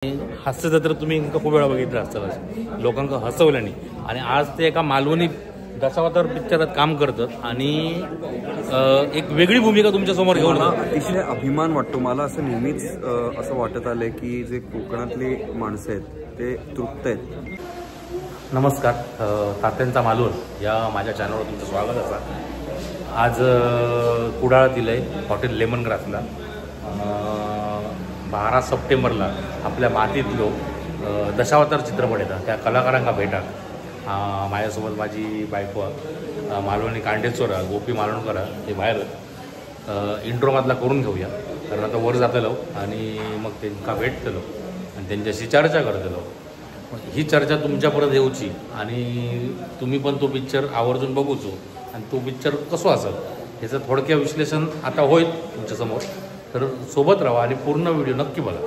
हास्य जत्रा तुम्ही खूप वेळा बघितलं असतं लोकांना हसवल्याने आणि आज ते एका मालवणी दशावतार पिक्चरात काम करतात आणि एक वेगळी भूमिका तुमच्या समोर घेऊन अतिशय अभिमान वाटतो मला. असं नेहमीच असं वाटत आलंय की जे कोकणातले माणसं आहेत ते तृप्त आहेत. नमस्कार, तात्यांचा मालवण या माझ्या चॅनलवर तुमचं स्वागत असा. आज कुडाळातील आहे हॉटेल लेमन ग्रासला 12 सप्टेंबरला आपल्या मातीतलो दशावतार चित्रपट येतात त्या कलाकारांना भेटा. माझ्यासोबत माझी बायको मालवणी कांडेचोरा गोपी मालवणकरा हे बाहेर इंट्रोमधला करून घेऊया कारण आता वर जातलो आणि मग त्यांना भेटतलो आणि त्यांच्याशी चर्चा करतलो. ही चर्चा तुमच्यापर्यंत येऊची आणि तुम्ही पण तो पिक्चर आवर्जून बघूचो आणि तो पिक्चर कसो असेल ह्याचं थोडक्या विश्लेषण आता होईल तुमच्यासमोर. तर सोबत राहा आणि पूर्ण व्हिडिओ नक्की बघा.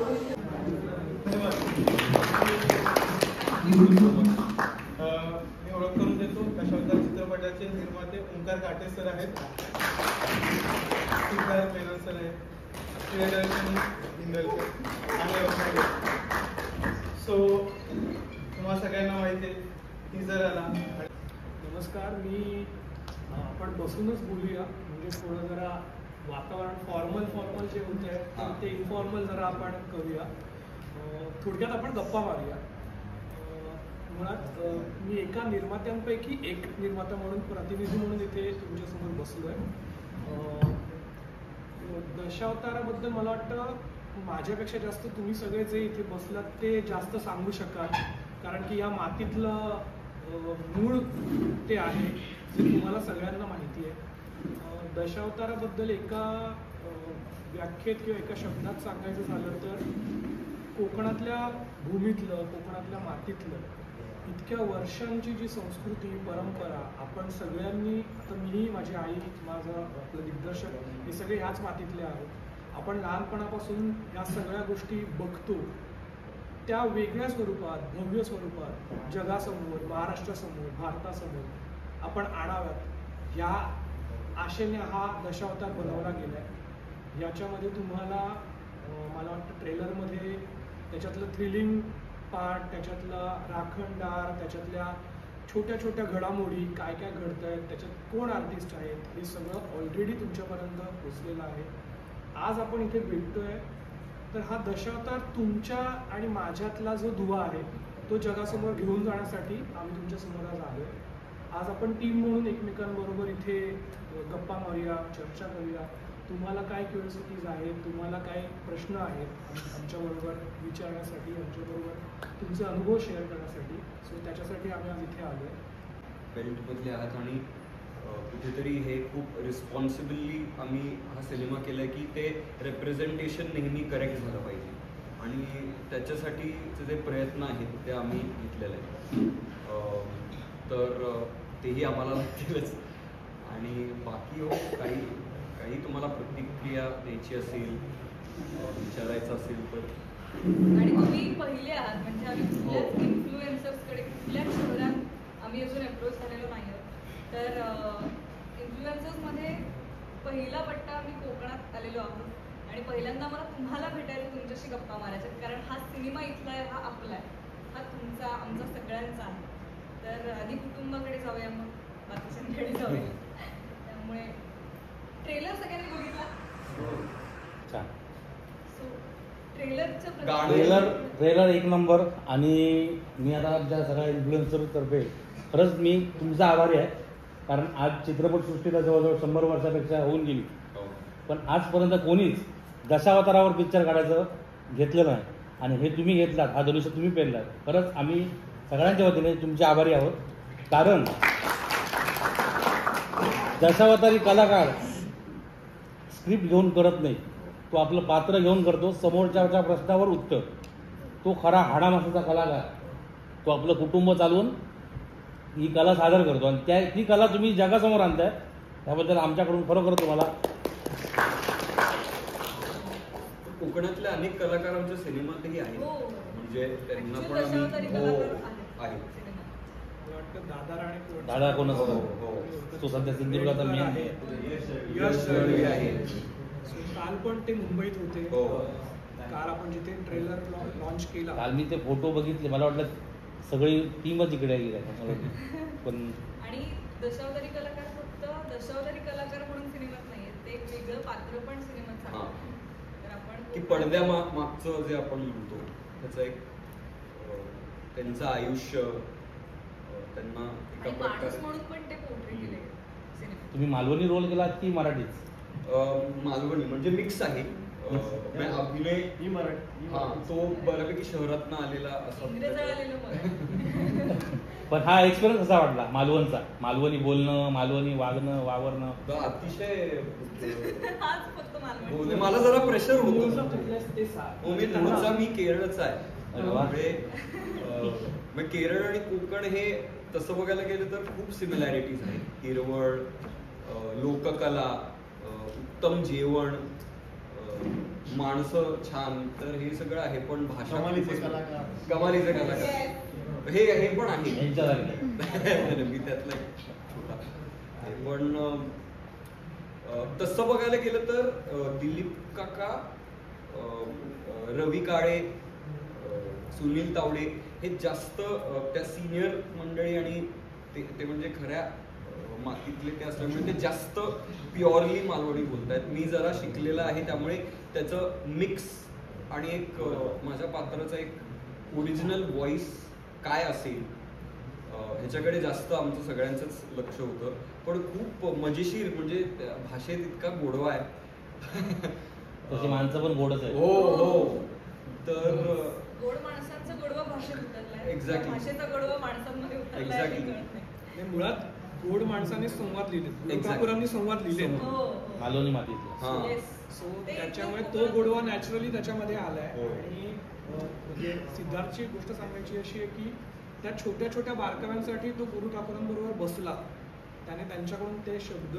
मी ओळख करून देतो. दशावतार चित्रपटाचे निर्माते ओंकार काटे सर आहेत, सिद्धार्थ मेनन सर आहेत, प्रियदर्शनी इंदलकर आणि सो तुम्हाला सगळ्यांना माहिती आहे टीजर आला. नमस्कार, मी आपण बसूनच बोलूया म्हणजे थोडं जरा वातावरण फॉर्मल जे होतं आहे ते इन्फॉर्मल जरा आपण करूया. थोडक्यात आपण गप्पा मारूया. मुळात मी एका निर्मात्यांपैकी एक निर्माता म्हणून प्रतिनिधी म्हणून इथे तुमच्यासमोर बसलो आहे. दशावताराबद्दल मला वाटतं माझ्यापेक्षा जास्त तुम्ही सगळे जे इथे बसलात ते जास्त सांगू शकाल कारण की या मातीतलं मूळ ते आहे जे तुम्हाला सगळ्यांना माहिती आहे. दशावताराबद्दल एका व्याख्येत किंवा एका शब्दात सांगायचं झालं तर कोकणातल्या भूमीतलं कोकणातल्या मातीतलं इतक्या वर्षांची जी संस्कृती परंपरा आपण सगळ्यांनी आता मीही माझी आई माझं आपलं दिग्दर्शक हे सगळे ह्याच मातीतले आहोत. आपण लहानपणापासून ह्या सगळ्या गोष्टी बघतो त्या वेगळ्या स्वरूपात भव्य स्वरूपात जगासमोर महाराष्ट्रासमोर भारतासमोर आपण आणाव्यात ह्या आशेने हा दशावतार बनवला गेला आहे. याच्यामध्ये तुम्हाला मला वाटतं ट्रेलरमध्ये त्याच्यातलं थ्रिलिंग पार्ट त्याच्यातला राखणदार त्याच्यातल्या छोट्या छोट्या घडामोडी काय काय घडत आहेत त्याच्यात कोण आर्टिस्ट आहेत हे सगळं ऑलरेडी तुमच्यापर्यंत पोचलेलं आहे. आज आपण इथे भेटतोय तर हा दशावतार तुमच्या आणि माझ्यातला जो दुवा आहे तो जगासमोर घेऊन जाण्यासाठी आम्ही तुमच्यासमोर आज आलो आहे. आज आपण टीम म्हणून एकमेकांबरोबर इथे गप्पा मारूया चर्चा करूया. तुम्हाला काय क्युरिओसिटीज आहेत तुम्हाला काय प्रश्न आहेत आमच्याबरोबर विचारण्यासाठी आमच्याबरोबर तुमचे अनुभव शेअर करण्यासाठी. सो त्याच्यासाठी आम्ही आज इथे आलो आहे. पेरेंटमधले आहात आणि कुठेतरी हे खूप रिस्पॉन्सिबली आम्ही हा सिनेमा केला आहे की ते रिप्रेझेंटेशन नेहमी करेक्ट झालं पाहिजे आणि त्याच्यासाठीचे जे प्रयत्न आहेत ते आम्ही घेतलेले आहेत. तर तेही आम्हाला लागतीलच आणि बाकी हो काही तुम्हाला प्रतिक्रिया द्यायची असेल विचारायचं असेल तर. आणि तुम्ही पहिले आहात म्हणजे आम्ही कुठल्याच इन्फ्लुएन्सर्सकडे कुठल्याच शहरात आम्ही अजून अप्रोच झालेलो नाही आहोत. तर इन्फ्लुएन्सर्समध्ये पहिला पट्टा आम्ही कोकणात आलेलो आहोत आणि पहिल्यांदा मला तुम्हाला भेटायला तुमच्याशी गप्पा मारायच्या कारण हा सिनेमा इथला आहे हा आपला आहे हा तुमचा आमचा सगळ्यांचा आहे. तर आधी कुटुंबाकडे जाऊया मग बाकीच्यांकडे जाऊया. त्यामुळे ट्रेलर सगळ्यांनी बघितला. ट्रेलर एक नंबर. आणि मी आता आमच्या सगळ्या इन्फ्लुएन्सरतर्फे खरंच मी तुमचा आभारी आहे कारण आज चित्रपटसृष्टीला जवळजवळ 100 वर्षापेक्षा होऊन गेली पण आजपर्यंत कोणीच दशावतारावर पिक्चर काढायचं घेतलं नाही आणि हे तुम्ही घेतलात हा धनुष्य तुम्ही पेरलात. खरंच आम्ही सगळ्यांच्या वतीने तुमचे आभारी आहोत कारण दशावतारी कलाकार स्क्रिप्ट घेऊन करत नाही तो आपलं पात्र घेऊन करतो समोरच्या प्रश्नावर उत्तर. तो खरा हाडामासाचा कलाकार तो आपलं कुटुंब चालवून ही कला सादर करतो आणि ती कला तुम्ही जगासमोर आणताय त्याबद्दल आमच्याकडून खरोखर तुम्हाला. कोकणातल्या अनेक कलाकार आमच्या सिनेमातही आहेत म्हणजे त्यांना पण आहे. दादा कोण असतो तो सध्या सिंधुदुर्गाचा मेन आहे. काल पण ते मुंबईत होते काल आपण जिथे ट्रेलर लॉन्च केला काल मी ते फोटो बघितले, मला वाटलं सगळी टीमच इकडे गेली पण आणि दशावतारी कलाकार फक्त दशावतारी कलाकार म्हणून सिनेमात नाहीये, ते एक वेगळं पात्र पण सिनेमात हां. साकारलं. तर आपण की पडद्या मागचं जे आपण म्हणतो त्याचं एक त्यांचं आयुष्य त्यांना एका आणि माणूस प्रकारे म्हणून पण ते पोर्ट्रे केले सिनेमात. तुम्ही मालवणी रोल केलात की मराठीच? मालवणी म्हणजे मिक्स आहे. म्हणजे अभिनय ही मराठी हा तो बऱ्यापैकी शहरातनं आलेला असा इंग्रज आलेलं मला. पण हा एक्सपिरियन्स कसा वाटला मालवणचा? मालवणी बोलणं, मालवणी वागणं, वावरणं. अतिशय हाच फक्त मालवणी. बोलणे मला जरा प्रेशर मूळचा होतं. कुठल्याच ते सांग. मी मूळचा मी केरळचा आहे. अरे वा. म्हणजे केरळ आणि कोकण हे तसं बघायला गेलं तर खूप सिमिलॅरिटीज आहेत. हिरवळ, लोककला, उत्तम जेवण, माणसं छान, तर हे सगळं आहे. पण भाषा कमालीचे कलाकार. कमालीचे कलाकार हे पण आहे. यांच्या जागी. मी त्यातला एक छोटा आहे. पण तसं बघायला गेलं तर दिलीप काका, रवी काळे, सुनील तावडे हे जास्त त्या सिनियर मंडळी आणि ते म्हणजे खऱ्या मातीतले ते असल्यामुळे ते जास्त प्युअरली मालवणी बोलतायत. मी जरा शिकलेला आहे त्यामुळे त्याचं मिक्स आणि एक माझ्या पात्राचा एक ओरिजिनल व्हॉइस काय असेल ह्याच्याकडे जास्त आमचं सगळ्यांचंच लक्ष होतं. पण खूप मजेशीर, म्हणजे भाषेत इतका गोडवा आहे. तशी माणसं पण गोडच आहे. हो हो. तर गोड माणसांचा गोडवा भाषेत उतरलाय. Exactly. भाषेचा गोडवा माणसांमध्ये उतरलाय हे Exactly. कळत नाही. आणि मुळात गोड माणसाने संवाद लिहिले, Exactly. ठाकूरांनी संवाद लिहिले. हो, हो. मालवणी मातीतलं. हां. Yes. सो ते त्याच्यामुळे एकदम तो कोकणात- गोडवा नॅचरली त्याच्यामध्ये आलाय. हो. आणि म्हणजे सिद्धार्थची गोष्ट सांगायची अशी आहे की त्या छोट्या छोट्या बारकाव्यांसाठी तो गुरु ठाकूरांबरोबर बसला. त्याने त्यांच्याकडून ते शब्द,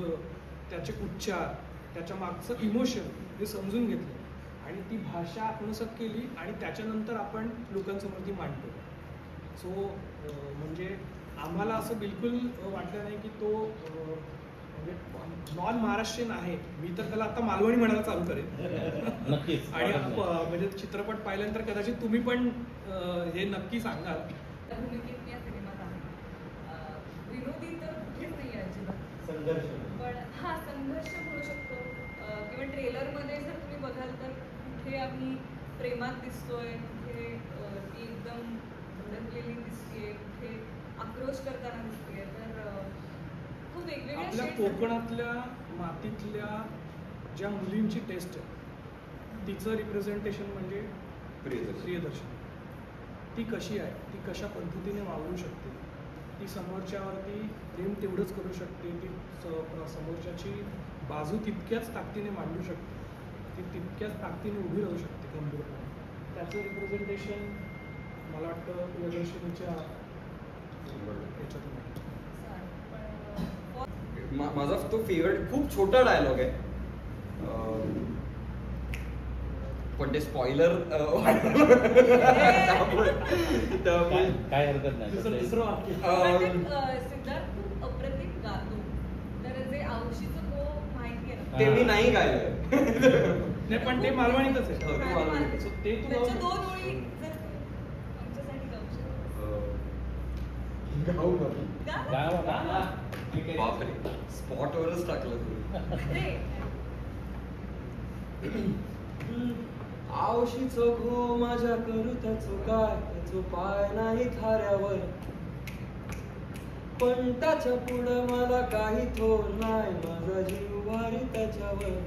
त्याचे उच्चार, त्याच्या मागचं इमोशन हे समजून घेतलं आणि ती भाषा आत्मसात केली आणि त्याच्यानंतर आपण लोकांसमोर ती मांडतो. सो म्हणजे आम्हाला असं बिलकुल वाटलं नाही की तो म्हणजे नॉन महाराष्ट्रीयन आहे. मी तर त्याला आता मालवणी म्हणायला चालू करेन. नक्कीच. आणि म्हणजे चित्रपट पाहिल्यानंतर कदाचित तुम्ही पण हे नक्की सांगाल. त्या भूमिकेत या सिनेमात आहे. विनोदी तर कुठेच नाही आहे अजिबात. संघर्ष. पण हा संघर्ष म्हणू शकतो. किंवा ट्रेलरमध्ये जर तुम्ही बघाल तर कुठे आम्ही प्रेमात दिसतोय, कुठे ती एकदम भडकलेली दिसतेय, कुठे आक्रोश करताना दिसतेय. तर खूप वेगवेगळ्या आपल्या shades आहेत. कोकणातल्या मातीतल्या ज्या मुलींची टेस्ट आहे तिचं रिप्रेझेंटेशन म्हणजे प्रियदर्शनी. ती कशी आहे, ती कशा पद्धतीने वावरू शकते, ती समोरच्यावरती प्रेम तेवढंच करू शकते, ती समोरच्याची बाजू तितक्याच ताकदीने मांडू शकते, ती तितक्याच ताकदीने उभी राहू शकते गंभीरपणे. त्याचं रिप्रेझेंटेशन मला वाटतं प्रियदर्शनीच्या याच्यातून आहे. माझा तो फेवरेट खूप छोटा डायलॉग आहे. पण ते स्पॉइलर काय हरकत नाही. दुसरं वाक्य. सिद्धार्थ खूप अप्रतिम गातो. तर जे आवशीचं गो माहिती आहे ना, ते मी नाही गायलंय. नाही पण ते मालवणीतच आहे. हो, ते मालवणीतच. So ते तू त्याच्या गाऊ दोन ओळी जर आमच्यासाठी गाऊ शकतो. गाऊ का? गा ना. बापरे, स्पॉटवरच टाकलं तुम्ही. रे. आवशीचो गो माझ्या करूताचो काय, त्याचो पाय नाही थाऱ्यावर, पण त्याच्या पुढं मला काही थोर नाही, माझा जीव वारी त्याच्यावर.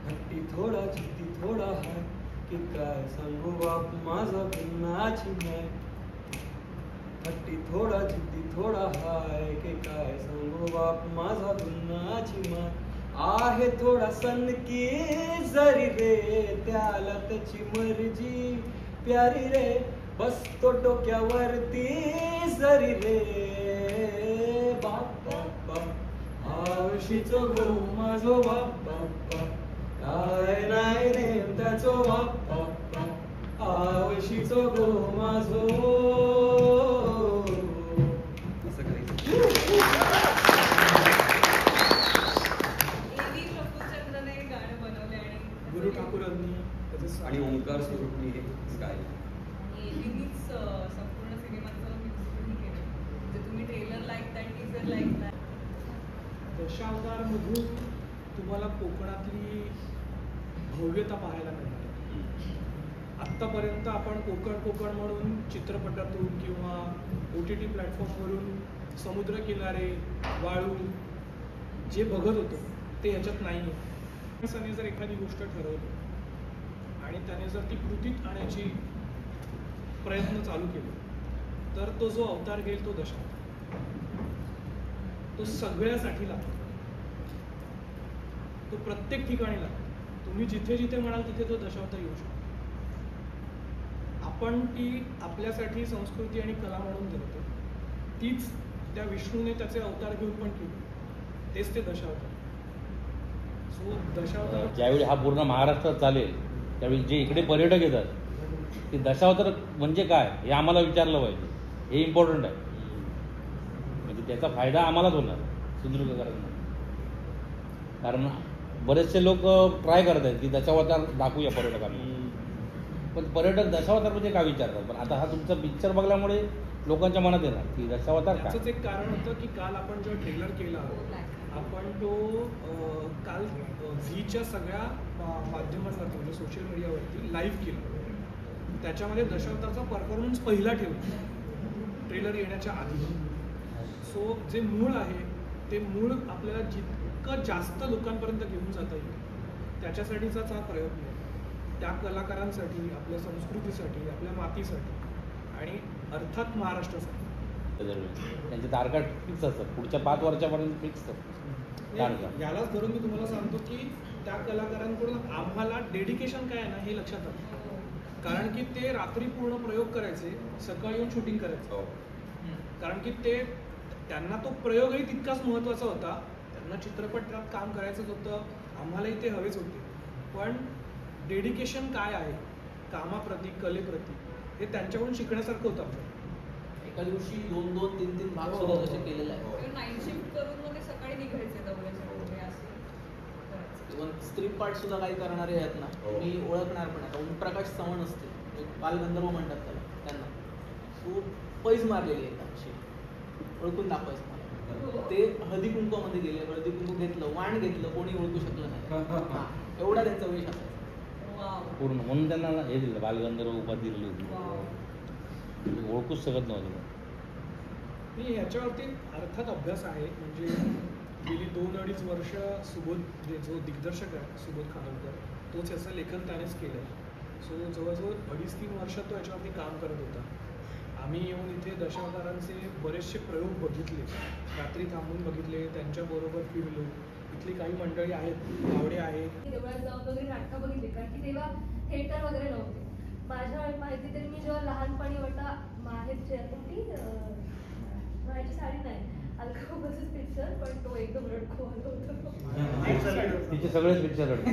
हट्टी थोडा जिद्दी थोडा हाय, की काय सांगू बाप माझा भिन्नाची माय. हट्टी थोडा जिद्दी थोडा हाय, की काय सांगू बाप माझा भिन्नाची माय. आहे थोडा सनकी जरी रे, त्याला त्याची मर्जी प्यारी रे, बसतो डोक्यावरती जरी रे. बाप बाप्पा आवशीचो गो माझो बाप बाप्पा, काय नाही नेम त्याचो बाप बाप्पा, आवशीचो गो माझो. असं काही एवी प्रफुल्लचंद्रने गाणं बनवले आणि गुरु ठाकूरांनी Yes. आणि ओंकार स्वरूपनी हे स्काय. आणि एबीनीच संपूर्ण सिनेमाचं म्युझिकही केलं. म्हणजे तुम्ही ट्रेलर ऐकताय, टीजर ऐकताय. दशावतारमधून तुम्हाला कोकणातली भव्यता पाहायला मिळणार. आत्तापर्यंत आपण कोकण म्हणून चित्रपटातून किंवा OTT प्लॅटफॉर्मवरून समुद्रकिनारे, वाळू जे बघत होतो ते ह्याच्यात नाही आहे. माणसाने जर एखादी गोष्ट ठरवली आणि त्याने जर ती कृतीत आणण्याची प्रयत्न चालू केले तर तो जो अवतार घेईल तो दशावतार. तो सगळ्यासाठी लागतो. तो प्रत्येक ठिकाणी लागतो. तुम्ही जिथे जिथे म्हणाल तिथे तो दशावतार येऊ शकतो. आपण ती आपल्यासाठी संस्कृती आणि कला म्हणून धरतो. तीच त्या विष्णूने त्याचे अवतार घेऊन पण केली. तेच ते दशावतार. सो दशावतार ज्यावेळी हा पूर्ण महाराष्ट्रात चालेल त्यावेळी जे इकडे पर्यटक येतात ते दशावतार म्हणजे काय हे आम्हाला विचारलं पाहिजे. हे इम्पॉर्टंट आहे. म्हणजे त्याचा फायदा आम्हालाच होणार सिंधुदुर्गकरांना. कारण बरेचसे लोक ट्राय करत आहेत की दशावतार दाखवूया पर्यटकांना. पण पर्यटक दशावतार म्हणजे काय विचारतात. पण आता हा तुमचा पिक्चर बघल्यामुळे लोकांच्या मनात येणार की दशावतार काय. त्याचंच एक कारण होतं की काल आपण जो ट्रेलर केला आपण तो काल झीच्या सगळ्या माध्यमांवरती म्हणजे सोशल मीडियावरती लाईव्ह केला. त्याच्यामध्ये दशावतारचा परफॉर्मन्स पहिला ठेवला ट्रेलर येण्याच्या आधी. सो जे मूळ आहे ते मूळ आपल्याला जितकं जास्त लोकांपर्यंत घेऊन जाता येईल त्याच्यासाठीचाच हा प्रयत्न आहे. त्या कलाकारांसाठी, आपल्या संस्कृतीसाठी, आपल्या मातीसाठी आणि अर्थात महाराष्ट्रासाठी. त्यांच्या तारखा फिक्स असतात. पुढच्या 5 वर्षापर्यंत फिक्स असतात. यालाच धरून मी तुम्हाला सांगतो की त्या कलाकारांकडून आम्हाला डेडिकेशन काय आहे ना हे लक्षात आलं. कारण की ते रात्री पूर्ण प्रयोग करायचे, सकाळी येऊन शूटिंग करायचं. कारण की त्यांना तो प्रयोगही तितकाच महत्त्वाचा होता. त्यांना चित्रपटात काम करायचंच होतं. आम्हालाही ते हवेच होते. पण डेडिकेशन काय आहे कामाप्रती, कलेप्रती हे त्यांच्याकडून शिकण्यासारखं होतं आमचं. एका दिवशी 2-2, 3-3 भाग सुद्धा तसे केलेले आहे. नाईट शिफ्ट करून मग ते सकाळी निघायचे दौऱ्यासाठी असं. इव्हन स्ट्रीप पार्ट सुद्धा काही करणारे आहेत ना मी ओळखणार पण आता ओमप्रकाश चव्हाण असते एक बालगंधर्व म्हणतात त्यांना. तो पैज मारलेली आहे अशी ओळखून दाखवायचं मला. ते हळदी कुंकूमध्ये गेले, हळदी कुंकू घेतलं, वाण घेतलं, कोणी ओळखू शकलं नाही. एवढा त्यांचा वेश असायचा पूर्ण. म्हणून त्यांना हे दिलं बालगंधर्व उपाधी दिली होती. ओळखूच शकत नव्हतं. मी ह्याच्यावरती अर्थात अभ्यास आहे. म्हणजे गेली 2-2.5 वर्ष सुबोध जो दिग्दर्शक आहे सुबोध खानोलकर तोच याचं लेखन त्यानेच केलं आहे. सो जवळजवळ 2.5-3 वर्ष तो याच्यावरती काम करत होता. आम्ही येऊन इथे दशावतारांचे बरेचसे प्रयोग बघितले, रात्री थांबून बघितले, त्यांच्याबरोबर फिरलो. इथली काही मंडळी आहेत, आवडे आहेत. देवळात जाऊन वगैरे नाटकं बघितली कारण की तेव्हा थिएटर वगैरे नव्हते. माझ्या माहिती तरी मी जेव्हा लहानपणी होता माहेरची माझी साडी नाही अल्कोबसच पिक्चर पण तो एकदम रडखो आलो होतो. तिचे सगळेच पिक्चर रडते.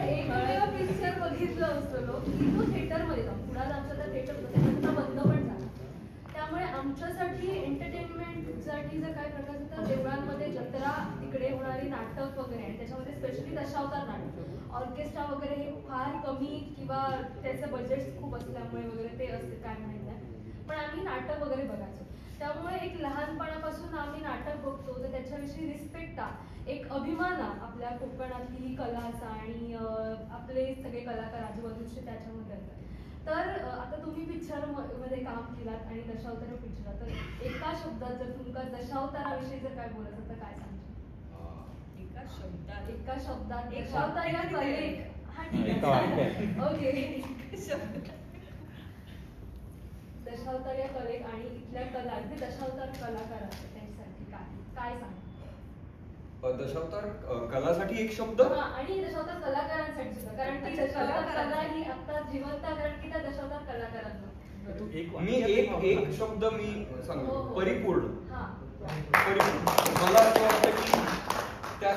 एक वेळा पिक्चर बघितलं असतो की तो थिएटरमध्ये जाऊन पुण्याला आमच्या त्या थिएटर बंद पण झाला. त्यामुळे आमच्यासाठी एंटरटेनमेंटसाठी जर काय प्रकार तर देवळांमध्ये जत्रा तिकडे होणारी नाटक वगैरे आणि त्याच्यामध्ये स्पेशली दशावतार नाटक ऑर्केस्ट्रा वगैरे हे फार कमी किंवा त्याचं बजेट खूप असल्यामुळे वगैरे ते असते काय माहीत नाही. पण आम्ही नाटक वगैरे बघायचो. त्यामुळे एक लहानपणापासून आम्ही नाटक बघतो तर त्याच्याविषयी रिस्पेक्ट एक अभिमान आपल्या कोकणातली कलाचा आणि आपले सगळे कलाकार आजूबाजूचे त्याच्यामध्ये असतात. तर आता तुम्ही पिक्चर मध्ये काम केलात आणि दशावतार पिक्चर तर एका शब्दात जर तुमका दशावताराविषयी जर काय बोलायचं तर काय सांगता? एका शब्दात दशावतार या कलेक. हा ठीक आहे ओके. दशावतार या कलेक आणि इथल्या कला जे दशावतार कलाकार असतात त्यांच्यासाठी काय सांगता? दशावतार कलासाठी एक शब्द आणि दशावतार कलाकारांसाठी सुद्धा कारण की दशावतार कला ही आता जिवंत कारण की त्या दशावतार कलाकारांना. मी एक शब्द मी सांगतो परिपूर्ण. मला असं वाटतं की त्या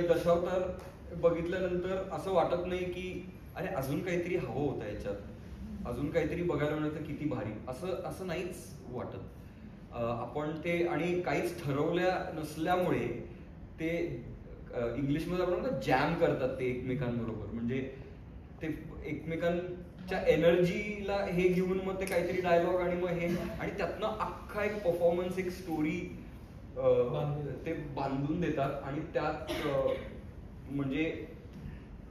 दशावतार बघितल्यानंतर असं वाटत नाही की अरे अजून काहीतरी हवं होतं याच्यात, अजून काहीतरी बघायला मिळतं किती भारी, असं नाहीच वाटत. आपण ते आणि काहीच ठरवल्या नसल्यामुळे ते इंग्लिशमध्ये आपण म्हणतो जॅम करतात ते एकमेकांबरोबर, म्हणजे ते एकमेकांच्या एनर्जीला हे घेऊन मग ते काहीतरी डायलॉग आणि मग हे, आणि त्यातनं अख्खा एक परफॉर्मन्स, एक स्टोरी ते बांधून देतात. आणि त्यात म्हणजे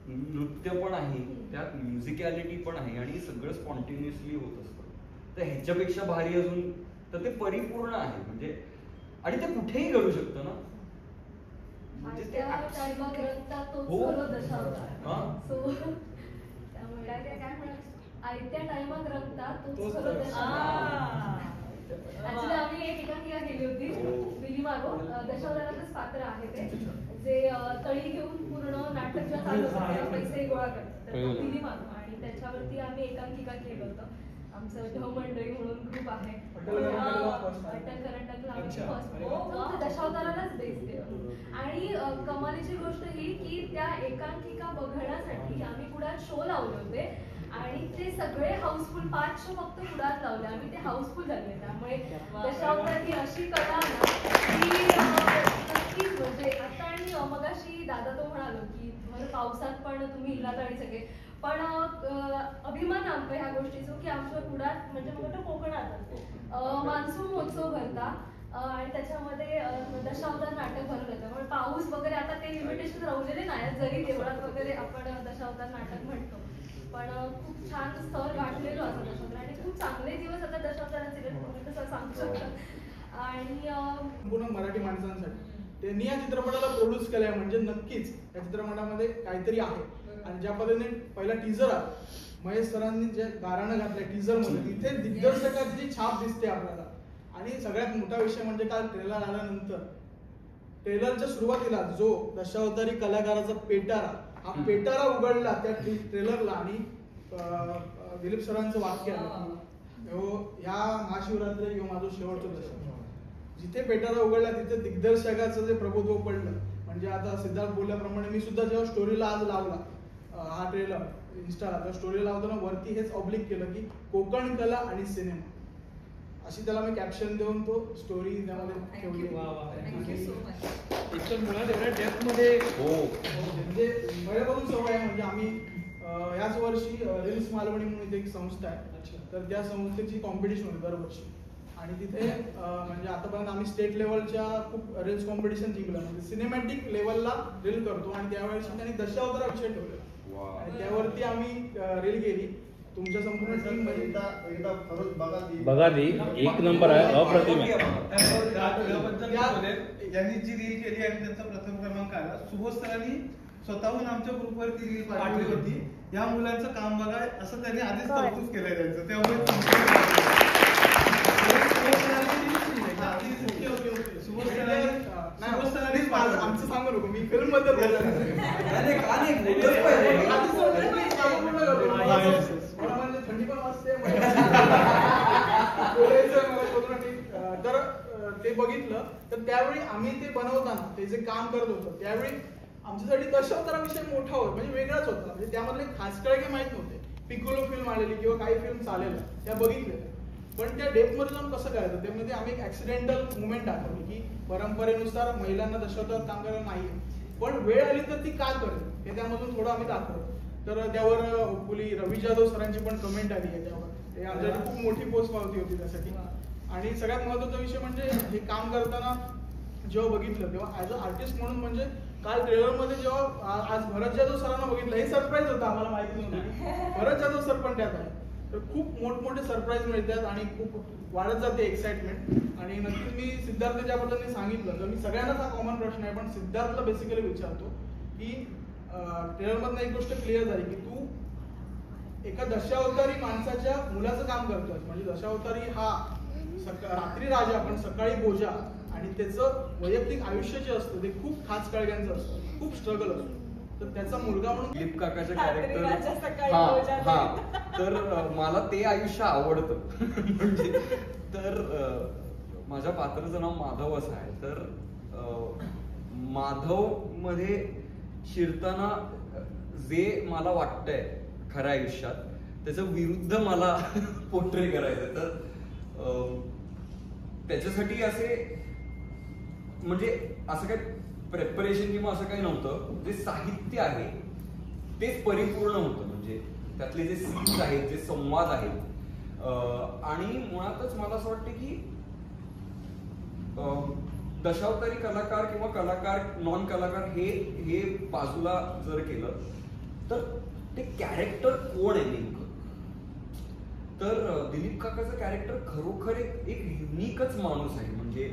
नृत्य पण आहे, त्यात म्युझिकॅलिटी पण आहे, आणि सगळं स्पॉन्टेनियसली होत असतं. तर ह्याच्यापेक्षा भारी अजून तर ते परिपूर्ण आहे म्हणजे, आणि ते कुठेही घडू शकतं ना. म्हणजे ते आयत्या टाइमात रंगतात तोच खरं दशावतार. ऍक्च्युली आम्ही एक एकांकिका केली होती, बिली मार्गो, दशावताराचंच पात्र आहे ते, जे तळी घेऊन पूर्ण नाटक चालू होतं, पैसे गोळा करतात, बिली मार्गो. आणि त्याच्यावरती आम्ही एकांकिका केलं होतं. आमचं ढ मंडळी म्हणून ग्रुप आहे, अटल करंडकला आम्ही फर्स्ट दशावतारालाच बेस केलं. आणि कमालीची गोष्ट ही की त्या एकांकिका बघण्यासाठी आम्ही पुण्यात शो लावले होते, आणि ते सगळे हाऊसफुल, 5 शो फक्त पुण्यात लावले आम्ही, ते हाऊसफुल झाले. त्यामुळे दशावतार ही अशी कला की नक्कीच म्हणजे आता, आणि मगाशी दादा तो म्हणालो की पावसात पण तुम्ही हिलात आणि सगळे, पण अभिमान आमचा ह्या गोष्टीचा की आमच्या पुण्यात म्हणजे मग कोकणात मान्सून महोत्सव भरता, आणि त्याच्यामध्ये दशावतार नाटक भरलं जातं. त्यामुळे पाऊस वगैरे आता ते लिमिटेशन राहिलेले नाही, जरी देवळात वगैरे आपण दशावतार नाटक म्हणतो, पण खूप छान स्तर गाठलेलो असं दशावतार, आणि खूप चांगले दिवस आता दशावतारांचे तुम्ही तसं सांगू शकता. आणि पूर्ण मराठी माणसांसाठी त्यांनी या चित्रपटाला प्रोड्यूस केलंय, म्हणजे नक्कीच या चित्रपटामध्ये काहीतरी आहे. आणि ज्या पद्धतीने पहिला टीजर आहे, महेश सरांनी जे गाराणं घातलंय टीजर मध्ये, तिथे दिग्दर्शकाची छाप दिसते आपल्याला. आणि सगळ्यात मोठा विषय म्हणजे काल ट्रेलर आल्यानंतर, ट्रेलरच्या सुरुवातीला जो दशावतारी कलाकाराचा पेटारा, हा पेटारा उघडला त्या ट्रेलरला, आणि दिलीप सरांचं वाक्य आलं, ह्या महाशिवरात्री किंवा माझं शेवटचं दशक. जिथे पेटारा उघडला तिथे दिग्दर्शकाचं जे प्रभुत्व पडलं. म्हणजे आता सिद्धार्थ बोलल्याप्रमाणे मी सुद्धा जेव्हा स्टोरीला आज लावला हा ट्रेलर इन्स्टाला, तेव्हा स्टोरी लावताना वरती हेच ऑब्लिक केलं की कोकण कला आणि सिनेमा, अशी त्याला मी कॅप्शन देऊन तो स्टोरी त्यामध्ये ठेवली. मुळात एवढ्या डेप्थ मध्ये म्हणजे पहिल्यापासून सवय आहे. म्हणजे आम्ही याच वर्षी रील्स मालवणी म्हणून एक संस्था आहे, तर त्या संस्थेची कॉम्पिटिशन होती दरवर्षी, आणि तिथे म्हणजे आतापर्यंत आम्ही स्टेट लेवलच्या खूप रील्स कॉम्पिटिशन जिंकलं. म्हणजे सिनेमॅटिक लेवलला रील करतो, आणि त्यावेळेस त्यांनी दशावतार विषय ठेवलेला, आणि त्यावरती आम्ही रील केली. तुमच्या संपूर्ण टीम मध्ये बघा ती एक नंबर आहे, अप्रतिम आहे. यांनी जी रील केली आणि त्यांचा प्रथम क्रमांक आला, सुबोध सरांनी स्वतःहून आमच्या ग्रुपवरती रील पाठवली होती, या मुलांचं काम बघा असं त्यांनी आधीच कौतुक केलंय त्यांचं. त्यामुळे आमचं सांगू नको, मी फिल्म बद्दल थंडी पण वाजते तर ते बघितलं. तर त्यावेळी आम्ही ते बनवताना ते जे काम करत होतं त्यावेळी आमच्यासाठी दशावताराविषयी मोठा होता, म्हणजे वेगळाच होता. म्हणजे त्यामधले खासकळे माहित नव्हते. पिकोलो फिल्म आलेली किंवा काही फिल्म चालेल त्या बघितल्या, पण त्या डेप्थ मध्ये जाऊन कसं करायचं त्यामध्ये आम्ही एक ऍक्सिडेंटल मुवमेंट दाखवली की परंपरेनुसार महिलांना दशावतारात काम करायला नाहीये, पण वेळ आली तर ती का करेल हे त्यामधून थोडं आम्ही दाखवलं. तर त्यावर होपफुली रवी जाधव सरांची पण कमेंट आली आहे त्यावर, ते आमच्यासाठी खूप मोठी पोस्ट पावती होती त्यासाठी. आणि सगळ्यात महत्त्वाचा विषय म्हणजे हे काम करताना जेव्हा बघितलं तेव्हा ऍज अ आर्टिस्ट म्हणून, म्हणजे काल ट्रेलर मध्ये जेव्हा आज भरत जाधव सरांना बघितलं, हे सरप्राईज होतं, आम्हाला माहिती नव्हतं भरत जाधव सर पण त्यात आहे. तर खूप मोठमोठे सरप्राईज मिळतात आणि खूप वाढत जाते एक्साइटमेंट. आणि नक्कीच मी सिद्धार्थ ज्या पद्धतीने सांगितलं, तर मी सगळ्यांनाच हा कॉमन प्रश्न आहे, पण सिद्धार्थला बेसिकली विचारतो की ट्रेलर मधनं एक गोष्ट क्लिअर झाली की तू एका दशावतारी माणसाच्या मुलाचं काम करतोय. म्हणजे दशावतारी हा रात्री राजा पण सकाळी बोजा, आणि त्याचं वैयक्तिक आयुष्य जे असतं ते खूप खास कळग्यांचं असतं, खूप स्ट्रगल असतं. तर त्याचा मुलगा म्हणून दिलीप काकाचं कॅरेक्टर, तर मला ते आयुष्य आवडतं. म्हणजे तर माझ्या पात्राचं नाव माधव असं आहे. तर माधव मध्ये शिरताना जे मला वाटतंय खऱ्या आयुष्यात त्याच्या विरुद्ध मला पोर्ट्रे करायचं. तर त्याच्यासाठी असे म्हणजे असं काय प्रेपरेशन किंवा असं काही नव्हतं. जे साहित्य आहे तेच परिपूर्ण होतं, म्हणजे त्यातले जे सीन्स आहेत, जे संवाद आहेत. आणि मुळातच मला असं वाटतं की दशावतारी कलाकार किंवा कलाकार नॉन कलाकार हे बाजूला जर केलं तर ते कॅरेक्टर कोण आहे नेमकं, तर दिलीप काकाचं कॅरेक्टर खरोखर एक युनिकच माणूस आहे. म्हणजे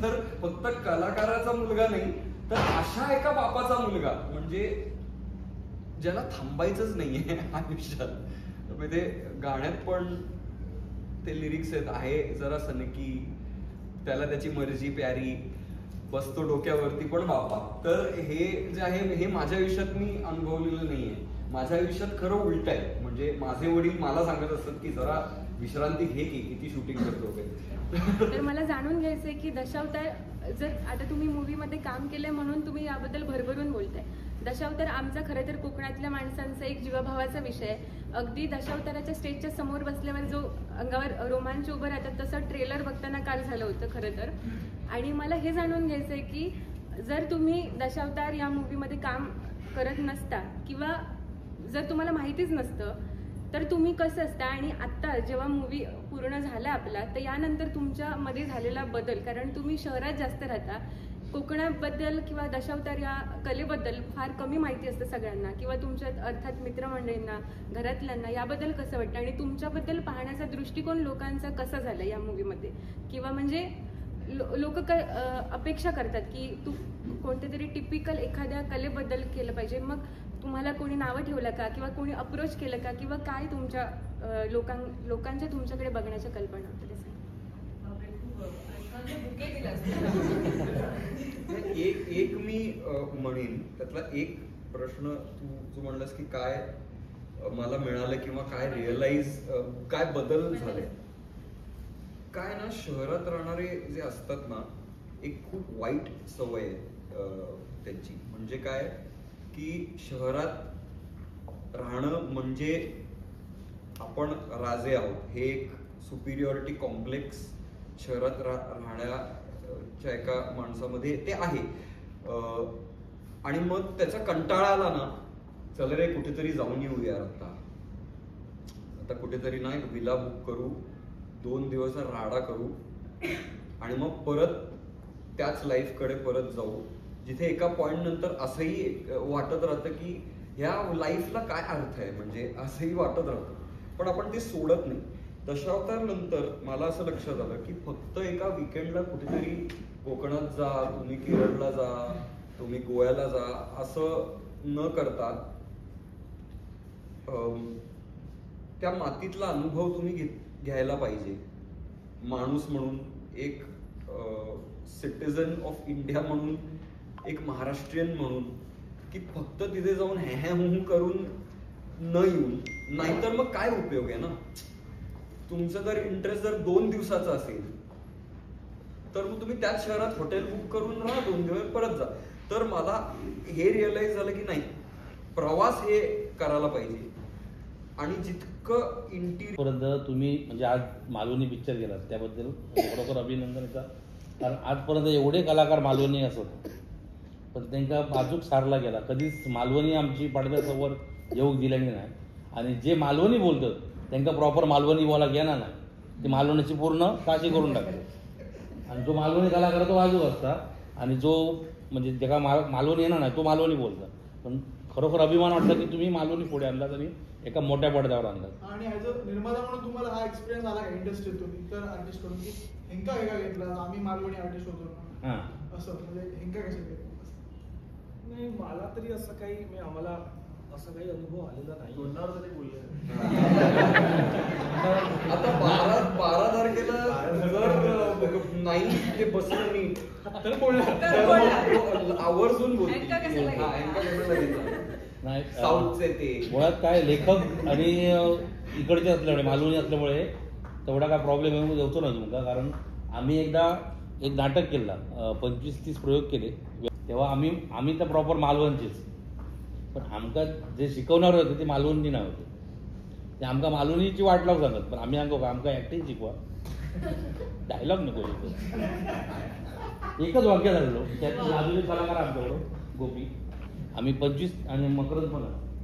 तर फक्त कलाकाराचा मुलगा नाही तर अशा एका बापाचा मुलगा, म्हणजे ज्याला थांबायचंच नाहीये आयुष्यात. म्हणजे गाण्यात पण ते लिरिक्स आहे जरा सनकी, त्याला त्याची मर्जी प्यारी, बसतो डोक्यावरती पण बापा. तर हे जे आहे हे माझ्या आयुष्यात मी अनुभवलेलं नाहीये. माझ्या आयुष्यात खरं उलट आहे. म्हणजे माझे वडील मला सांगत असतात की जरा विश्रांती घे की किती शूटिंग करतो वगैरे. तर मला जाणून घ्यायचंय की दशावतार जर आता तुम्ही मूवीमध्ये काम केलंय म्हणून तुम्ही याबद्दल भरभरून बोलताय. दशावतार आमचा खरं तर कोकणातल्या माणसांचा एक जीवाभावाचा विषय आहे. अगदी दशावताराच्या स्टेजच्या समोर बसल्यावर जो अंगावर रोमांच उभं राहतात तसं ट्रेलर बघताना काल झालं होतं खरं तर. आणि मला हे जाणून घ्यायचंय की जर तुम्ही दशावतार या मूवीमध्ये काम करत नसता किंवा जर तुम्हाला माहितीच नसतं तर तुम्ही कसं असता, आणि आत्ता जेव्हा मूवी पूर्ण झाला आपला तर यानंतर तुमच्यामध्ये झालेला बदल, कारण तुम्ही शहरात जास्त राहता, कोकणाबद्दल किंवा दशावतार या कलेबद्दल फार कमी माहिती असतं सगळ्यांना, किंवा तुमच्यात अर्थात मित्रमंडळींना, घरातल्यांना याबद्दल कसं वाटतं आणि तुमच्याबद्दल पाहण्याचा दृष्टिकोन लोकांचा कसा झाला या मूवीमध्ये, किंवा म्हणजे लोक काय अपेक्षा करतात की तू कोणत्या तरी टिपिकल एखाद्या कलेबद्दल केलं पाहिजे, मग तुम्हाला कोणी नावं ठेवलं का किंवा कोणी अप्रोच केलं का, किंवा काय तुमच्या लोकांच्या तुमच्याकडे बघण्याच्या कल्पना होत्या ते सांगा. एक मी म्हणेन त्यातला एक प्रश्न तू म्हणलास की काय मला मिळालं किंवा काय रिअलाइज काय बदल झाले. काय ना, शहरात राहणारे जे असतात ना एक खूप वाईट सवय आहे त्यांची. म्हणजे काय की शहरात राहणं म्हणजे आपण राजे आहोत, हे एक सुपिरियॉरिटी कॉम्प्लेक्स शहरात राहण्याच्या एका माणसामध्ये ते आहे. आणि मग त्याचा कंटाळा आला ना, चल रे कुठेतरी जाऊन येऊया, आता कुठेतरी ना एक विला बुक करू, 2 दिवस राडा करू आणि मग परत त्याच लाईफकडे परत जाऊ, जिथे एका पॉइंट नंतर असंही वाटत राहतं की ह्या लाईफला काय अर्थ आहे, म्हणजे असंही वाटत राहतं, पण आपण ते सोडत नाही. दशावतार नंतर मला असं लक्षात आलं की फक्त एका विकेंडला कुठेतरी कोकणात जा, तुम्ही केरळला जा, तुम्ही गोव्याला जा, असं न करता त्या मातीतला अनुभव तुम्ही घ्यायला पाहिजे. माणूस म्हणून, एक सिटिझन ऑफ इंडिया म्हणून, एक महाराष्ट्रीयन म्हणून, की फक्त तिथे जाऊन हे हू करून न येऊन, नाहीतर मग काय उपयोग आहे ना. तुमचं जर इंटरेस्ट जर 2 दिवसाचा असेल तर मग तुम्ही त्याच शहरात हॉटेल बुक करून राहा, 2 दिवस परत जा. तर मला हे रिअलाइज झालं की नाही, प्रवास हे करायला पाहिजे. आणि जितकं पर्यंत तुम्ही म्हणजे आज मालवणी पिक्चर गेलात त्याबद्दल खरोखर अभिनंदन येतात. कारण आजपर्यंत एवढे कलाकार मालवणी असत पण त्यांना बाजूक सारला गेला, कधीच मालवणी आमची पडद्यासमोर येऊ दिल्याने नाही. आणि जे मालवणी बोलतात त्यांना प्रॉपर मालवणी बोला घेणार नाही, ते मालवणीची पूर्ण काळजी करून टाकतात. आणि जो मालवणी कलाकार तो बाजूक असता आणि जो म्हणजे ज्याला मालवणी येणार नाही तो मालवणी बोलतात. पण खरोखर अभिमान वाटला की तुम्ही मालवणी पुढे आणलात आणि एका मोठ्या पडद्यावर आणलात. आणि ॲज अ निर्माता म्हणून तुम्हाला हा एक्सपिरियन्स आला का इंडस्ट्रीतून इतर आर्टिस्ट कडून की हेंका घेतला, आम्ही मालवणी आर्टिस्ट होतो असं, म्हणजे हेंका कसे केलं? नाही, मला तरी असं काही आम्हाला असं काही अनुभव आलेला नाही. तोंडावर तरी बोलले. आता 12 तारखेला जर नाही ते बसलं नीट तर बोललं, आवर्जून बोलले. नाही, साऊथचे ते मुळात काय लेखक आणि इकडचे असल्यामुळे मालवणी असल्यामुळे तेवढा काय प्रॉब्लेम येऊन जातो ना तुमका. कारण आम्ही एकदा एक नाटक केला, 25-30 प्रयोग केले, तेव्हा आम्ही तर प्रॉपर मालवणचेच, पण आमका जे शिकवणार होते ते मालवणी नाही होते. ते आमका मालवणीची वाट लावून सांगत, पण आम्ही आमका ऍक्टिंग शिकवा, डायलॉग नको शिकवा. एकच वाक्य झालेलो त्यात अजून एक कलाकार आमच्याकडं गोपी, आम्ही 25 आणि मकरंद पण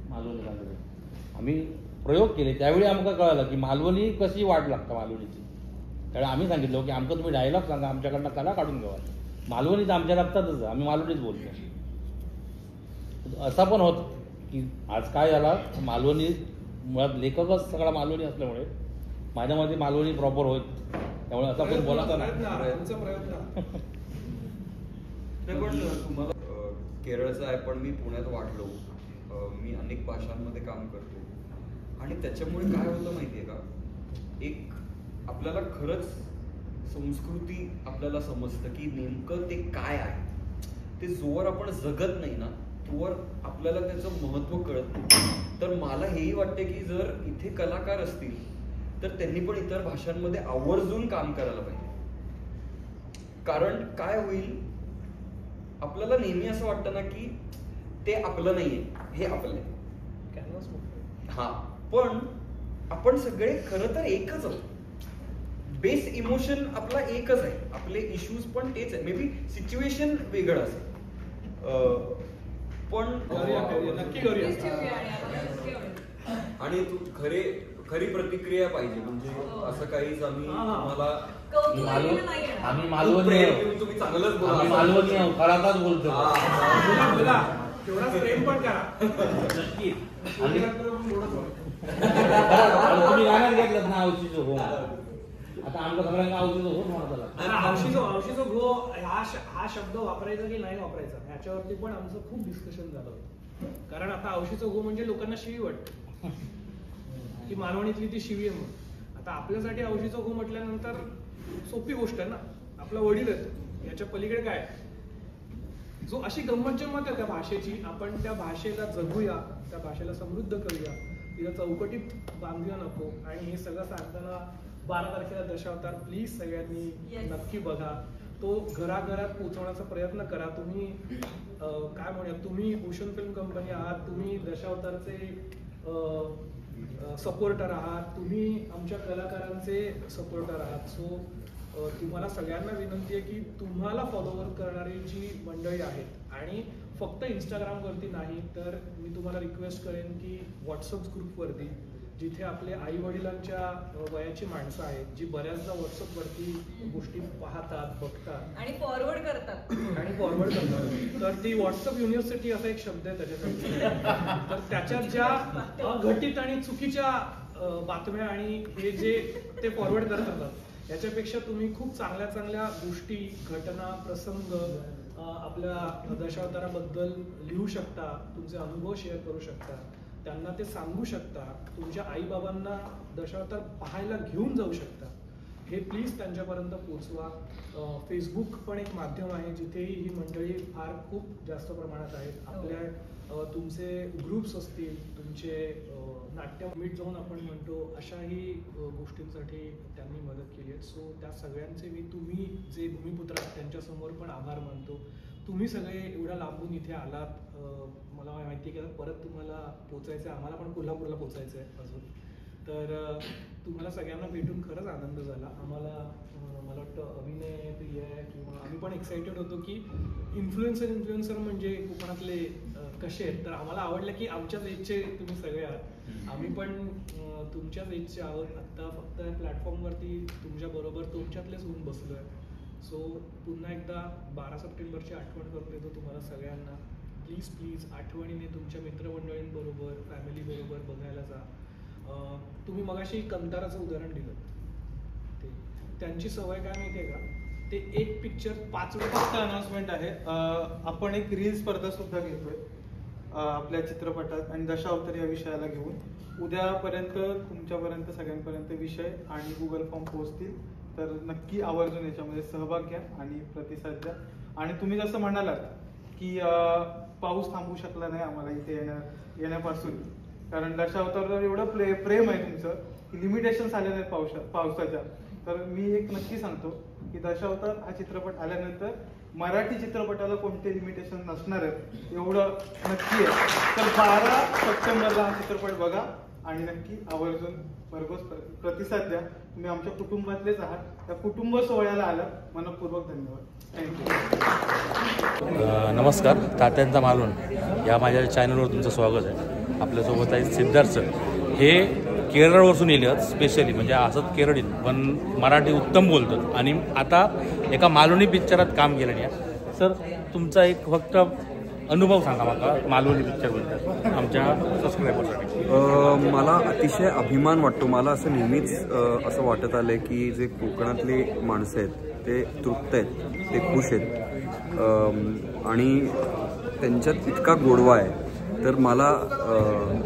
मालवणी कांदळे आम्ही प्रयोग केले. त्यावेळी आमका कळलं की मालवणी कशी वाट लागतं मालवणीची. त्यावेळी आम्ही सांगितलं की आमचं तुम्ही डायलॉग सांगा, आमच्याकडनं कला काढून घ्यावा. मालवणीचं आमच्या लागतातच, आम्ही मालवणीच बोलतो. असा पण होत की आज काय झाला, मालवणी मुळात लेखकच सगळा मालवणी असल्यामुळे माझ्यामध्ये मालवणी प्रॉपर होत, त्यामुळे असा पण बोलायचा नाही. पण तुम्हाला केरळचा आहे, पण मी पुण्यात वाढलो, मी अनेक भाषांमध्ये काम करतो आणि त्याच्यामुळे काय होतं माहितीये का, एक आपल्याला खरंच संस्कृती आपल्याला समजतं की नेमकं ते काय आहे. ते जोवर आपण जगत नाही ना तोवर आपल्याला त्याचं महत्त्व कळत नाही. तर मला हेही वाटते की जर इथे कलाकार असतील तर त्यांनी पण इतर भाषांमध्ये आवर्जून काम करायला पाहिजे. कारण काय होईल, आपल्याला नेहमी असं वाटतं ना की ते आपलं नाहीये, हे आपलं आहे. हा, पण आपण सगळे खरं तर एकच आहोत. बेस इमोशन आपला एकच आहे, आपले इश्यूज पण तेच आहे. मे बी सिच्युएशन वेगळं असेल, पण आणि तू खरी प्रतिक्रिया पाहिजे. म्हणजे असं काहीच आम्ही तुम्हाला आम्ही मालवणी तुम्ही चांगलंच बोला, मालवणी खराताच बोलतो. नक्की तुम्ही गाण्यात घेतलं ना औषधीचं हो, आता आमच्या सगळ्यांना औषधीचं हो म्हणत औषधीचं घो हा शब्द वापरायचा की नाही वापरायचा ह्याच्यावरती पण आमचं खूप डिस्कशन झालं होतं. कारण आता औषधीचं घो म्हणजे लोकांना शिवी वाटते की मालवणीतली ती शिवी आहे म्हणून. आता आपल्यासाठी औषधीचं घो म्हटल्यानंतर सोपी गोष्ट आहे ना, आपला वडील आहे, याच्या पलीकडे काय. जो अशी गंमत जम्मत आहे त्या भाषेची, आपण त्या भाषेला जगूया, त्या भाषेला समृद्ध करूया, तिला चौकटीत बांधूया नको. आणि हे सगळं सांगताना 12 तारखेला दशावतार प्लीज सगळ्यांनी नक्की बघा. तो घराघरात पोहोचवण्याचा प्रयत्न करा. तुम्ही काय म्हणूया, तुम्ही ओशन फिल्म कंपनी आहात, तुम्ही दशावतारचे सपोर्टर आहात, तुम्ही आमच्या कलाकारांचे सपोर्टर आहात. सो तुम्हाला सगळ्यांना विनंती आहे की तुम्हाला फॉलोवर करणारी जी मंडळी आहेत, आणि फक्त इंस्टाग्रामवरती नाही तर मी तुम्हाला रिक्वेस्ट करेन की व्हॉट्सअप ग्रुपवरती, जिथे आपले आई वडिलांच्या वयाची माणसं आहेत, जी बऱ्याचदा व्हॉट्सअपवरती गोष्टी पाहतात, बघतात आणि फॉरवर्ड करतात. तर ती व्हॉट्सअप युनिव्हर्सिटी असा एक शब्द आहे त्याच्यासाठी. तर त्याच्यात ज्या अघटित आणि चुकीच्या बातम्या आणि हे जे ते फॉरवर्ड करत असतात, याच्यापेक्षा तुम्ही खूप चांगल्या चांगल्या गोष्टी, घटना, प्रसंग आपल्या दशावताराबद्दल लिहू शकता, तुमचे अनुभव शेअर करू शकता, त्यांना ते सांगू शकता, तुमच्या आईबाबांना दशावतार पाहायला घेऊन जाऊ शकता. हे प्लीज त्यांच्यापर्यंत पोचवा. फेसबुक पण एक माध्यम आहे जिथेही ही मंडळी फार खूप जास्त प्रमाणात आहेत. आपल्या तुमचे ग्रुप्स असतील, तुमचे नाट्य मीट जाऊन आपण म्हणतो, अशाही गोष्टींसाठी त्यांनी मदत केली आहे. सो त्या सगळ्यांचे मी, तुम्ही जे भूमिपुत्र आहात त्यांच्यासमोर पण आभार मानतो. तुम्ही सगळे एवढ्या लांबून इथे आलात, मला माहिती आहे की परत तुम्हाला पोचायचं आहे, आम्हाला पण कोल्हापूरला पोचायचं आहे अजून. तर तुम्हाला सगळ्यांना भेटून खरंच आनंद झाला. आम्हाला मला वाटतं अभिनय प्रिय किंवा आम्ही पण एक्सायटेड होतो की इन्फ्लुएन्सर म्हणजे कोकणातले कसे आहेत. तर आम्हाला आवडलं की आमच्याच एजचे तुम्ही सगळे आहात, आम्ही पण तुमच्याच एजचे आहोत. आत्ता फक्त प्लॅटफॉर्मवरती तुमच्याबरोबर तुमच्यातलेच होऊन बसलो आहे. सो पुन्हा एकदा 12 सप्टेंबरची आठवण करून देतो तुम्हाला सगळ्यांना. प्लीज आठवणीने तुमच्या मित्रमंडळींबरोबर, फॅमिलीबरोबर बघायला जा. तुम्ही मगाशी कंताराचं उदाहरण दिलं, ते त्यांची सवय काय माहिती आहे का, ते एक पिक्चर 5 वेळा. अनाउन्समेंट आहे, आपण एक रील स्पर्धा सुद्धा घेतोय आपल्या चित्रपटात आणि दशावतार या विषयाला घेऊन. उद्यापर्यंत तुमच्यापर्यंत सगळ्यांपर्यंत विषय आणि गुगल फॉर्म पोहोचतील. तर नक्की आवर्जून याच्यामध्ये सहभाग घ्या आणि प्रतिसाद द्या. आणि तुम्ही जसं म्हणालात की पाऊस थांबू शकला नाही आम्हाला इथे येण्यापासून, कारण दशावतारवर एवढं प्रेम आहे तुमचं की लिमिटेशन्स आले नाहीत पावसाच्या. तर मी एक नक्की सांगतो की दशावतार हा चित्रपट आल्यानंतर मराठी चित्रपटाला कोणते लिमिटेशन नसणार आहेत एवढं नक्की आहे. तर 12 सप्टेंबरला हा चित्रपट बघा आणि नक्की आवर्जून भरघोस प्रतिसाद द्या. तुम्ही आमच्या कुटुंबातलेच आहात. त्या कुटुंब सोहळ्याला आलात, मनपूर्वक धन्यवाद. थँक्यू. नमस्कार, तात्यांचा मालवण या माझ्या चॅनलवर तुमचं स्वागत आहे. आपल्यासोबत आहे सिद्धार्थ सर. हे केरळवरून येतात स्पेशली, म्हणजे असंच केरळीत पण मराठी उत्तम बोलतात आणि आता एका मालवणी पिक्चरात काम केलं आहे. सर तुमचा एक फक्त अनुभव सांगा मला मालवणी पिक्चरबद्दल आमच्या सबस्क्रायबरसाठी. मला अतिशय अभिमान वाटतो. मला असं नेहमीच असं वाटत आलं आहे की जे कोकणातले माणसं आहेत ते तृप्त आहेत, ते खुश आहेत आणि त्यांच्यात इतका गोडवा आहे. तर मला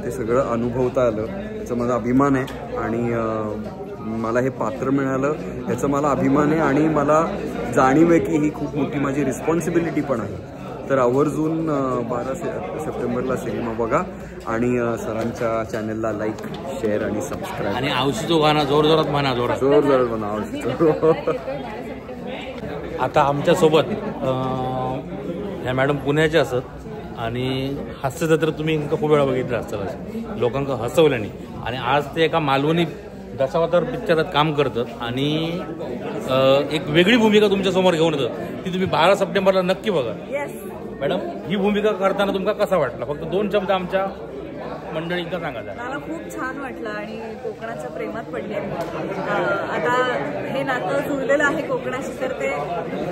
ते सगळं अनुभवता आलं, याचा माझा अभिमान आहे. आणि मला हे पात्र मिळालं याचा मला अभिमान आहे आणि मला जाणीव आहे की ही खूप मोठी माझी रिस्पॉन्सिबिलिटी पण आहे. तर आवर्जून 12 सप्टेंबरला सिनेमा बघा आणि सरांच्या चॅनलला लाईक, शेअर आणि सबस्क्राईब. आणि औषधो गाणं जोरजोरात म्हणा, जोरात म्हणा औषध. आता आमच्यासोबत ह्या मॅडम पुण्याच्या असत आणि हास्यजत्र तुम्ही खूप वेळा बघितलं असतं, लोकांना हसवल्याने. आणि आज ते एका मालवणी दशावतार पिक्चरात काम करतात आणि एक वेगळी भूमिका तुमच्यासमोर घेऊन येतात. ती तुम्ही 12 सप्टेंबरला नक्की बघा. मॅडम ही भूमिका करताना तुमका कसा वाटला? फक्त 2 शब्द आमच्या मंडळींना सांगा. मला खूप छान वाटलं आणि कोकणाच्या प्रेमात पडले. आता हे नातं जुळलेलं आहे कोकणाशी, तर ते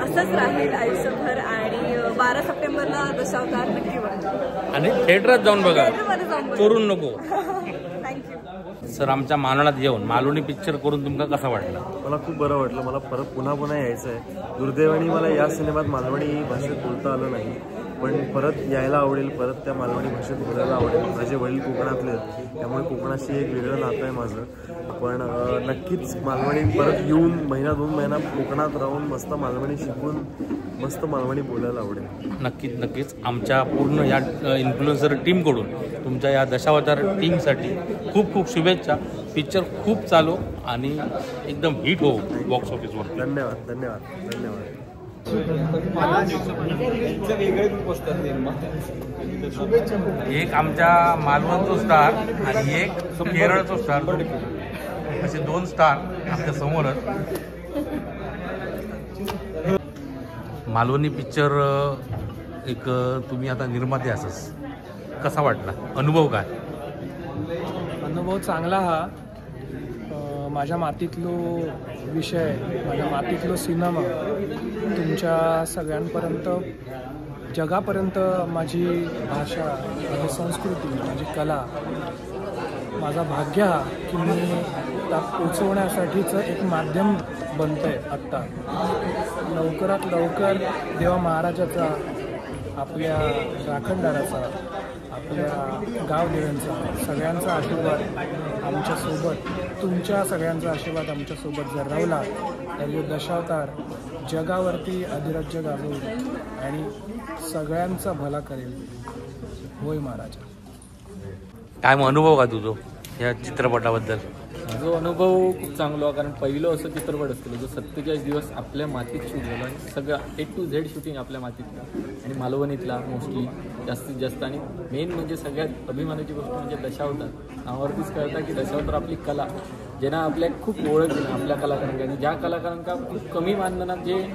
असंच राहील आयुष्यभर. आणि 12 सप्टेंबरला दशावतार नक्की बघा आणि थिएटरात जाऊन बघा, जाऊन चोरून नको. थँक्यू सर आमच्या मालवणात येऊन मालवणी पिक्चर करून तुमका कसा वाटला? मला खूप बरं वाटलं. मला परत पुन्हा यायचं आहे. दुर्दैवाने मला या सिनेमात मालवणी भाषेत बोलता आलं नाही, पण परत यायला आवडेल, परत त्या मालवणी भाषेत बोलायला आवडेल. माझे वडील कोकणातले आहेत, त्यामुळे कोकणाशी एक वेगळं नातं आहे माझं. पण नक्कीच मालवणी परत येऊन महिना 2 महिना कोकणात राहून मस्त मालवणी शिकून मस्त मालवणी बोलायला आवडेल. नक्कीच आमच्या पूर्ण या इन्फ्लुएन्सर टीमकडून तुमच्या या दशावतार टीमसाठी खूप खूप शुभेच्छा. पिक्चर खूप चालू आणि एकदम हिट हो बॉक्स ऑफिसवर. धन्यवाद धन्यवाद धन्यवाद. एक आमच्या मालवणचा स्टार आणि एक केरळचा स्टार, असे 2 स्टार आमच्या समोरच. मालवणी पिक्चर एक तुम्ही आता निर्माते असस, कसा वाटला? अनुभव काय? अनुभव चांगला हा. माझ्या मातीतलो विषय, माझ्या मातीतलो सिनेमा तुमच्या सगळ्यांपर्यंत, जगापर्यंत माझी भाषा, माझी संस्कृती, माझी कला, माझा भाग्य हा की मी त्यात पोचवण्यासाठीचं एक माध्यम बनतं आहे आत्ता. लवकरात लवकर देवा महाराजाचा, आपल्या राखणदाराचा, आपल्या गावदेव्यांचा सगळ्यांचा आशीर्वाद आमच्यासोबत, तुमच्या सगळ्यांचा आशीर्वाद आमच्यासोबत जर राहिला तर हे दशावतार जगावरती अधिराज्य गाजवईल आणि सगळ्यांचा भला करेल. होय महाराजा. काय मग अनुभव का तुझो या चित्रपटाबद्दल? माझा अनुभव खूप चांगला आहे, कारण पहिलं असं चित्रपट असतं जो 47 दिवस आपल्या मातीत शूट झालं आणि सगळं A to Z शूटिंग आपल्या मातीतला आणि मालवणीतला मोस्टली जास्तीत जास्त. आणि मेन म्हणजे सगळ्यात अभिमानाची गोष्ट म्हणजे दशावतार. नावावरतीच कळतं की दशावतार आपली कला, ज्यांना आपल्या खूप ओळख आहे आपल्या कलाकारांना, आणि ज्या कलाकारांना खूप कमी मानधनात जे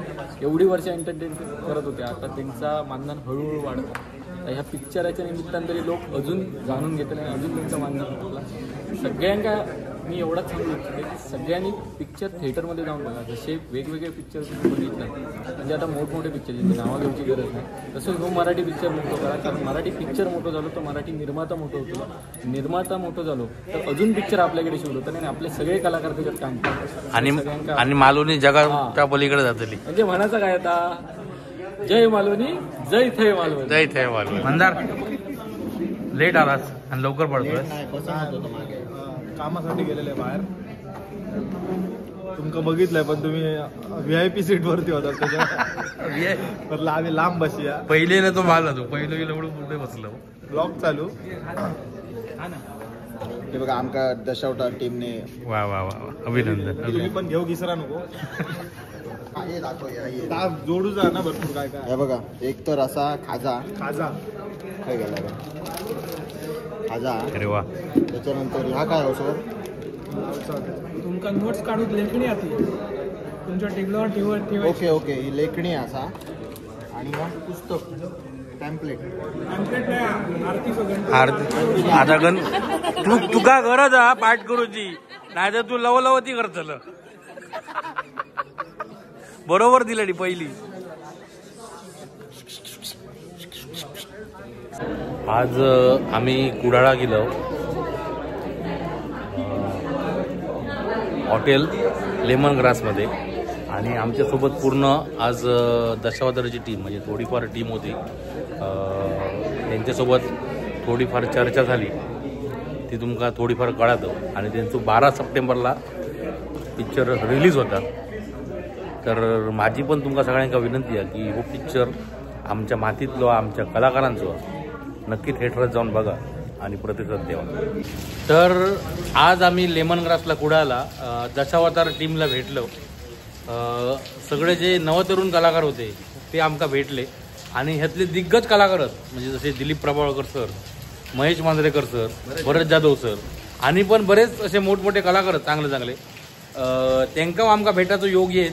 एवढी वर्ष एंटरटेन करत होते, आता त्यांचा मानधन हळूहळू वाढतं. ह्या पिक्चराच्या निमित्तानं तरी लोक अजून जाणून घेतले आणि अजून त्यांचं मानधन वाढलं. सगळ्यांना मी एवढाच सांगू इच्छिते की सगळ्यांनी पिक्चर थिएटरमध्ये जाऊन बघा. जसे वेगवेगळे पिक्चर तुम्ही बघितलं, म्हणजे आता मोठमोठे पिक्चर ज्यांची नावं घ्यायची गरज नाही, तसं जो मराठी पिक्चर मोठं करा. कारण मराठी पिक्चर मोठं झालो तर मराठी निर्माता मोठं होतो, निर्माता मोठं झालो तर अजून पिक्चर आपल्याकडे शिवलं होतं आणि आपले सगळे कलाकार त्याच्यात काम करतात. आणि मालवणी जगाच्या पलीकडे जातली, म्हणजे म्हणायचं काय आता, जय मालवणी, जय थे मालवणी, जय थे मालवणी. मंदार लेट आलास आणि लवकर पडतोय. कामासाठी गेलेले बाहेर, तुमका बघितलंय पण तुम्ही VIP सीट वरती होता, त्याच्या आम्ही लांब बसूया. पहिले ना तो मारला, तो पहिले गेलं म्हणून पुढे बसलो. ब्लॉग चालू. हे बघा आमका दशावतार टीमने. वा वा वा, अभिनंदन. तुम्ही पण घेऊ विसरा नको. जोडू जा ना भरपूर काय काय. हे बघा, एक तर असा खाजा काय गेला खाजा. अरे वा. त्याच्यानंतर हा काय असो तुमका नोट्स काढून लेखणी आती तुमच्या टेबलावर ठेवायची. ओके ओके, ही लेखणी असा आणि मग पुस्तक टॅम्पलेट नाही आरती सगळं आरती आता गण तुका गरज हा पाठ करूची, नाही तर तू लवलवती करतल. बरोबर दिली पहिली. आज आम्ही कुडाळा गेलो, हॉटेल लेमन ग्रासमध्ये, आणि आमच्यासोबत पूर्ण आज दशावताराची टीम म्हणजे थोडीफार टीम होती. त्यांच्यासोबत थोडीफार चर्चा झाली, ती तुमका थोडीफार कळतं. आणि त्यांचं 12 सप्टेंबरला पिक्चर रिलीज होता. तर माझी पण तुमका सगळ्यांका विनंती आहे की हो पिक्चर आमच्या मातीतलो आमच्या कलाकारांचो नक्की थिएटरात जाऊन बघा आणि प्रतिसाद द्यावा. तर आज आम्ही लेमन ग्रासला कुडाळला दशावतार टीमला भेटलो. सगळे जे नवतरुण कलाकार होते ते आमका भेटले, आणि ह्यातले दिग्गज कलाकार म्हणजे जसे Dilip Prabhavalkar sir, Mahesh Manjrekar sir, Bharat Jadhav sir, आणि पण बरेच असे मोठमोठे कलाकार चांगले चांगले त्यांना आमका भेटायचं योग येत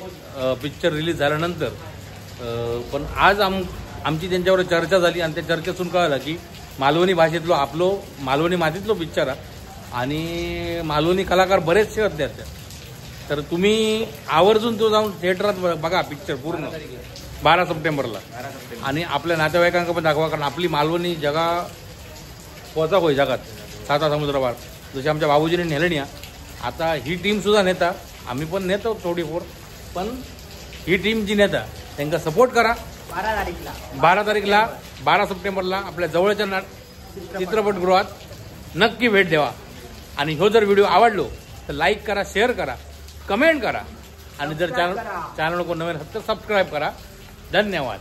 पिक्चर रिलीज झाल्यानंतर. पण आज आमची त्यांच्यावर चर्चा झाली, आणि त्या चर्चेतून कळलं की मालवणी भाषेतलो आपलो मालवणी मातीतलो पिक्चर आहे, आणि मालवणी कलाकार बरेचसे होते त्यात. तर तुम्ही आवर्जून तो जाऊन थिएटरात बघा पिक्चर पूर्ण 12 सप्टेंबरला, आणि आपल्या नातेवाईकांना पण दाखवा. कारण आपली मालवणी जगा पोचा होय जगात 7 समुद्रावर, जसे आमच्या बाबूजीने नेलं नाही. आता ही टीमसुद्धा नेता, आम्ही पण नेतो थोडीफोर, पण ही टीम जी नेता त्यांना सपोर्ट करा. 12 तारीखला 12 सप्टेंबरला आपल्या जवळच्या चित्रपटगृहात नक्की भेट द्यावा. आणि हो जर व्हिडिओ आवडलो तर लाईक करा, शेअर करा, कमेंट करा, आणि जर चॅनल को नवीन तर सबस्क्राईब करा. धन्यवाद.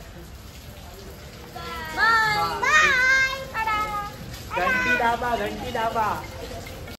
घंटी दाबा.